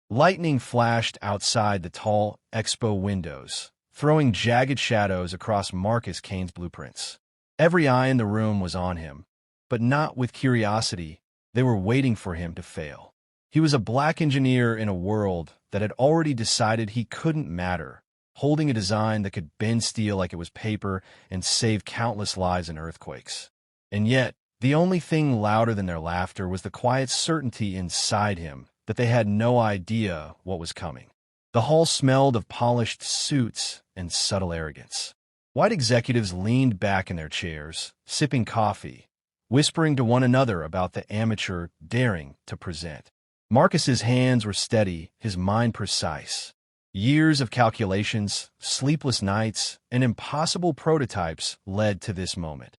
Lightning flashed outside the tall expo windows, throwing jagged shadows across Marcus Kane's blueprints. Every eye in the room was on him, but not with curiosity. They were waiting for him to fail. He was a black engineer in a world that had already decided he couldn't matter, holding a design that could bend steel like it was paper and save countless lives in earthquakes. And yet, the only thing louder than their laughter was the quiet certainty inside him that they had no idea what was coming. The hall smelled of polished suits and subtle arrogance. White executives leaned back in their chairs, sipping coffee, whispering to one another about the amateur daring to present. Marcus's hands were steady, his mind precise. Years of calculations, sleepless nights, and impossible prototypes led to this moment.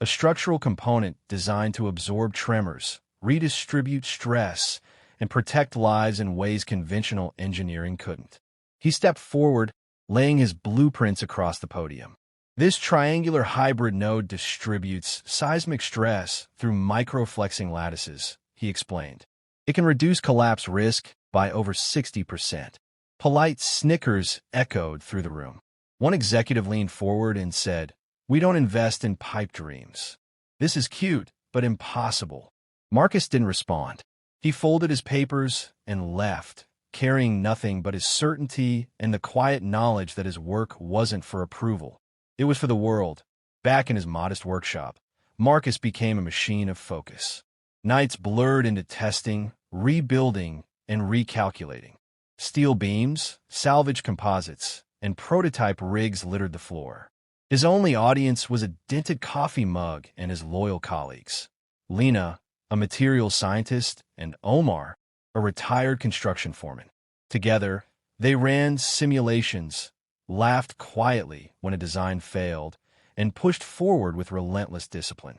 A structural component designed to absorb tremors, redistribute stress, and protect lives in ways conventional engineering couldn't. He stepped forward, laying his blueprints across the podium. This triangular hybrid node distributes seismic stress through microflexing lattices, he explained. It can reduce collapse risk by over 60%. Polite snickers echoed through the room. One executive leaned forward and said, "We don't invest in pipe dreams. This is cute, but impossible." Marcus didn't respond. He folded his papers and left, carrying nothing but his certainty and the quiet knowledge that his work wasn't for approval. It was for the world. Back in his modest workshop, Marcus became a machine of focus. Nights blurred into testing, rebuilding, and recalculating. Steel beams, salvage composites, and prototype rigs littered the floor. His only audience was a dented coffee mug and his loyal colleagues. Lena, a materials scientist, and Omar, a retired construction foreman. Together, they ran simulations, laughed quietly when a design failed, and pushed forward with relentless discipline.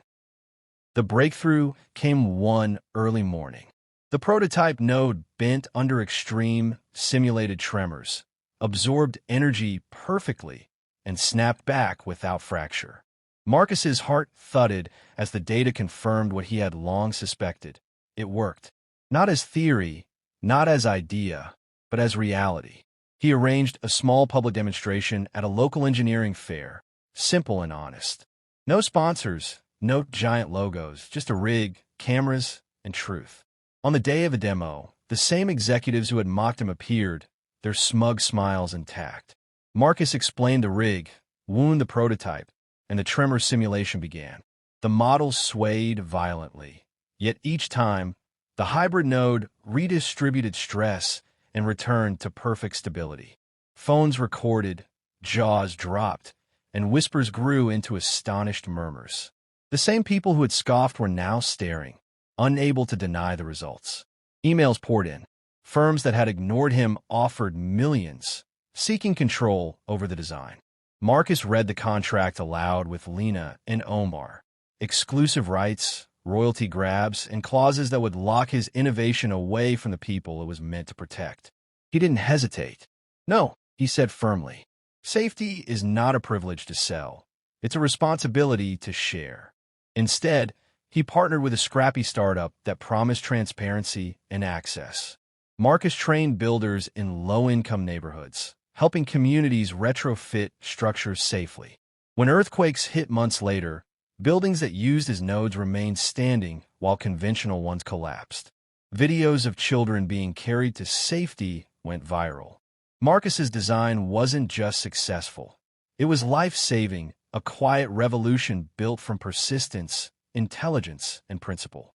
The breakthrough came one early morning. The prototype node bent under extreme, simulated tremors, absorbed energy perfectly, and snapped back without fracture. Marcus's heart thudded as the data confirmed what he had long suspected. It worked. Not as theory, not as idea, but as reality. He arranged a small public demonstration at a local engineering fair, simple and honest. No sponsors, no giant logos, just a rig, cameras, and truth. On the day of the demo, the same executives who had mocked him appeared, their smug smiles intact. Marcus explained the rig, wound the prototype, and the tremor simulation began. The model swayed violently, yet each time, the hybrid node redistributed stress and returned to perfect stability. Phones recorded, jaws dropped, and whispers grew into astonished murmurs. The same people who had scoffed were now staring, unable to deny the results. Emails poured in. Firms that had ignored him offered millions, seeking control over the design. Marcus read the contract aloud with Lena and Omar. Exclusive rights, royalty grabs, and clauses that would lock his innovation away from the people it was meant to protect. He didn't hesitate. "No," he said firmly. "Safety is not a privilege to sell. It's a responsibility to share." Instead, he partnered with a scrappy startup that promised transparency and access. Marcus trained builders in low-income neighborhoods, helping communities retrofit structures safely. When earthquakes hit months later, buildings that used his nodes remained standing while conventional ones collapsed. Videos of children being carried to safety went viral. Marcus's design wasn't just successful. It was life-saving, a quiet revolution built from persistence, intelligence, and principle.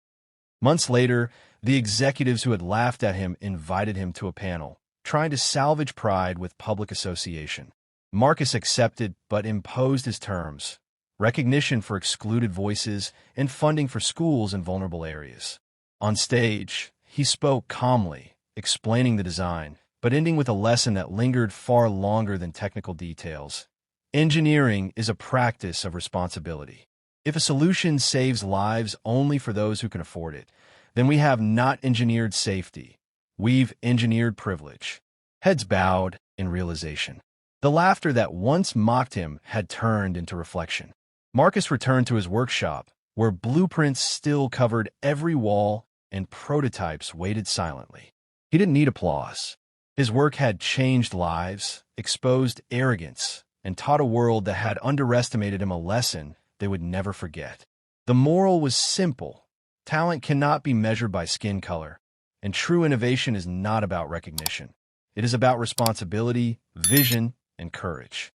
Months later, the executives who had laughed at him invited him to a panel, trying to salvage pride with public association. Marcus accepted but imposed his terms: recognition for excluded voices and funding for schools in vulnerable areas. On stage, he spoke calmly, explaining the design, but ending with a lesson that lingered far longer than technical details. Engineering is a practice of responsibility. If a solution saves lives only for those who can afford it, then we have not engineered safety. We've engineered privilege. Heads bowed in realization. The laughter that once mocked him had turned into reflection. Marcus returned to his workshop, where blueprints still covered every wall and prototypes waited silently. He didn't need applause. His work had changed lives, exposed arrogance, and taught a world that had underestimated him a lesson they would never forget. The moral was simple. Talent cannot be measured by skin color, and true innovation is not about recognition. It is about responsibility, vision, and courage.